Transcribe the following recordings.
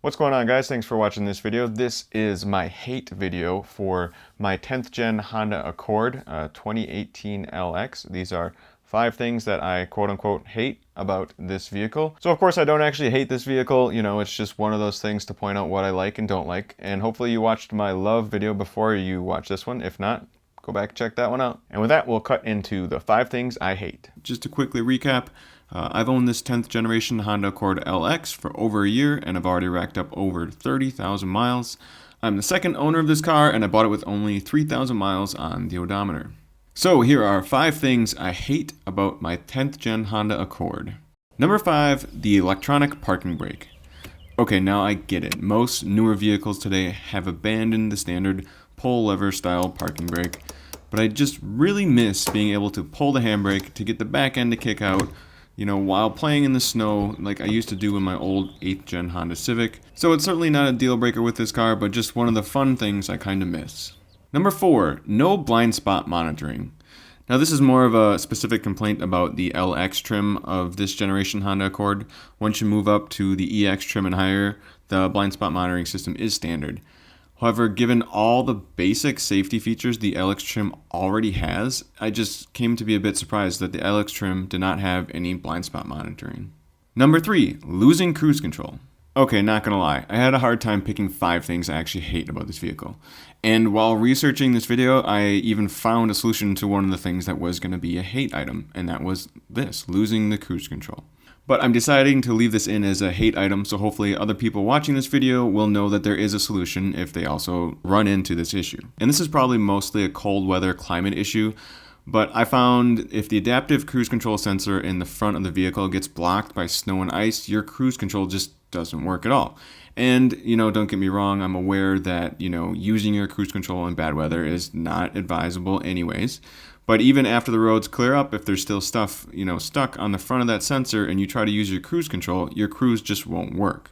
What's going on, guys? Thanks for watching this video. This is my hate video for my 10th gen Honda Accord 2018 LX. These are 5 things that I quote-unquote hate about this vehicle. So of course I don't actually hate this vehicle, you know, it's just one of those things to point out what I like and don't like. And hopefully you watched my love video before you watch this one. If not, go back and check that one out. And with that, we'll cut into the 5 things I hate. Just to quickly recap, I've owned this 10th generation Honda Accord LX for over a year, and I've already racked up over 30,000 miles. I'm the second owner of this car, and I bought it with only 3,000 miles on the odometer. So here are 5 things I hate about my 10th gen Honda Accord. Number 5, the electronic parking brake. Okay, now I get it. Most newer vehicles today have abandoned the standard pull lever style parking brake, but I just really miss being able to pull the handbrake to get the back end to kick out, you know, while playing in the snow like I used to do in my old 8th gen Honda Civic. So it's certainly not a deal breaker with this car, but just one of the fun things I kind of miss. Number 4, no blind spot monitoring. Now this is more of a specific complaint about the LX trim of this generation Honda Accord. Once you move up to the EX trim and higher, the blind spot monitoring system is standard. However, given all the basic safety features the LX trim already has, I just came to be a bit surprised that the LX trim did not have any blind spot monitoring. Number 3, losing cruise control. Okay, not gonna lie, I had a hard time picking 5 things I actually hate about this vehicle. And while researching this video, I even found a solution to one of the things that was gonna be a hate item, and that was this, losing the cruise control. But I'm deciding to leave this in as a hate item, so hopefully other people watching this video will know that there is a solution if they also run into this issue. And this is probably mostly a cold weather climate issue, but I found if the adaptive cruise control sensor in the front of the vehicle gets blocked by snow and ice, your cruise control just doesn't work at all. And, you know, don't get me wrong, I'm aware that, you know, using your cruise control in bad weather is not advisable anyways. But even after the roads clear up, if there's still stuff, you know, stuck on the front of that sensor and you try to use your cruise control, your cruise just won't work.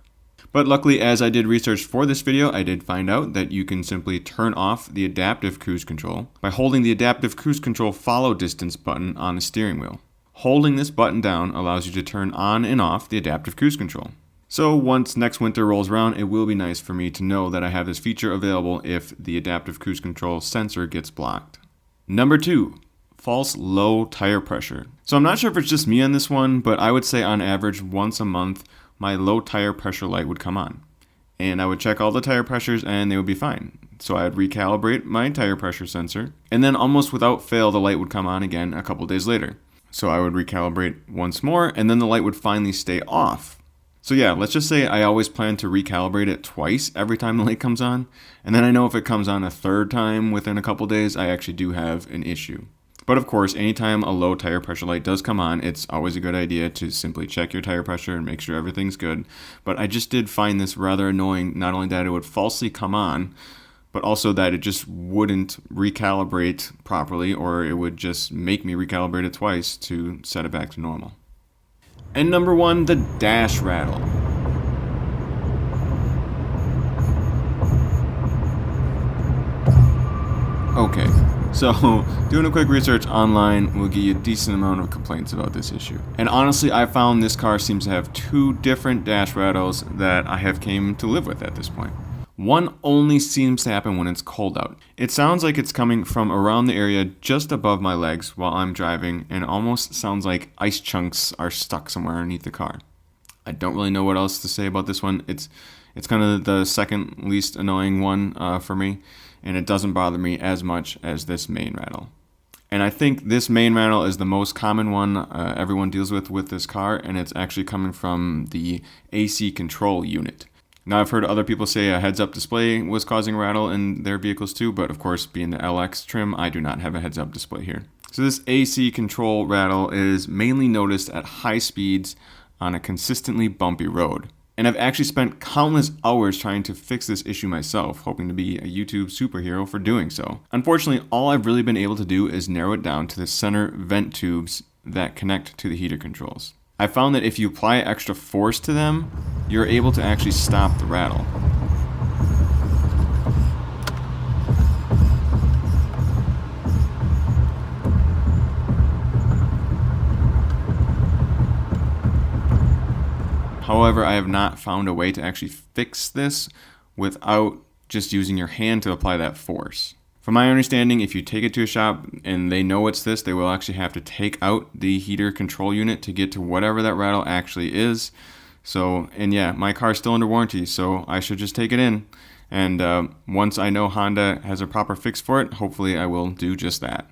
But luckily, as I did research for this video, I did find out that you can simply turn off the adaptive cruise control by holding the adaptive cruise control follow distance button on the steering wheel. Holding this button down allows you to turn on and off the adaptive cruise control. So once next winter rolls around, it will be nice for me to know that I have this feature available if the adaptive cruise control sensor gets blocked. Number 2, false low tire pressure. So I'm not sure if it's just me on this one, but I would say on average once a month, my low tire pressure light would come on. And I would check all the tire pressures and they would be fine. So I'd recalibrate my tire pressure sensor, and then almost without fail, the light would come on again a couple days later. So I would recalibrate once more, and then the light would finally stay off. So yeah, let's just say I always plan to recalibrate it twice every time the light comes on, and then I know if it comes on a third time within a couple days, I actually do have an issue. But of course, anytime a low tire pressure light does come on, it's always a good idea to simply check your tire pressure and make sure everything's good. But I just did find this rather annoying, not only that it would falsely come on, but also that it just wouldn't recalibrate properly, or it would just make me recalibrate it twice to set it back to normal. And number 1, the dash rattle. Okay, so doing a quick research online will give you a decent amount of complaints about this issue. And honestly, I found this car seems to have 2 different dash rattles that I have came to live with at this point. One only seems to happen when it's cold out. It sounds like it's coming from around the area just above my legs while I'm driving, and almost sounds like ice chunks are stuck somewhere underneath the car. I don't really know what else to say about this one. It's kind of the second least annoying one for me, and it doesn't bother me as much as this main rattle. And I think this main rattle is the most common one everyone deals with this car, and it's actually coming from the AC control unit. Now, I've heard other people say a heads-up display was causing a rattle in their vehicles too, but of course, being the LX trim, I do not have a heads-up display here. So this AC control rattle is mainly noticed at high speeds on a consistently bumpy road. And I've actually spent countless hours trying to fix this issue myself, hoping to be a YouTube superhero for doing so. Unfortunately, all I've really been able to do is narrow it down to the center vent tubes that connect to the heater controls. I found that if you apply extra force to them, you're able to actually stop the rattle. However, I have not found a way to actually fix this without just using your hand to apply that force. From my understanding, if you take it to a shop and they know it's this, they will actually have to take out the heater control unit to get to whatever that rattle actually is. So, and yeah, my car's still under warranty, so I should just take it in. And once I know Honda has a proper fix for it, hopefully I will do just that.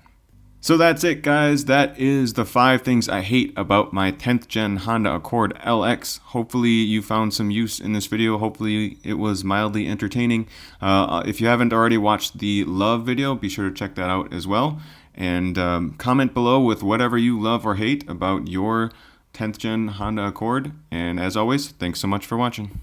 So that's it, guys. That is the 5 things I hate about my 10th gen Honda Accord LX. Hopefully you found some use in this video. Hopefully it was mildly entertaining. If you haven't already watched the love video, be sure to check that out as well. And comment below with whatever you love or hate about your 10th gen Honda Accord. And as always, thanks so much for watching.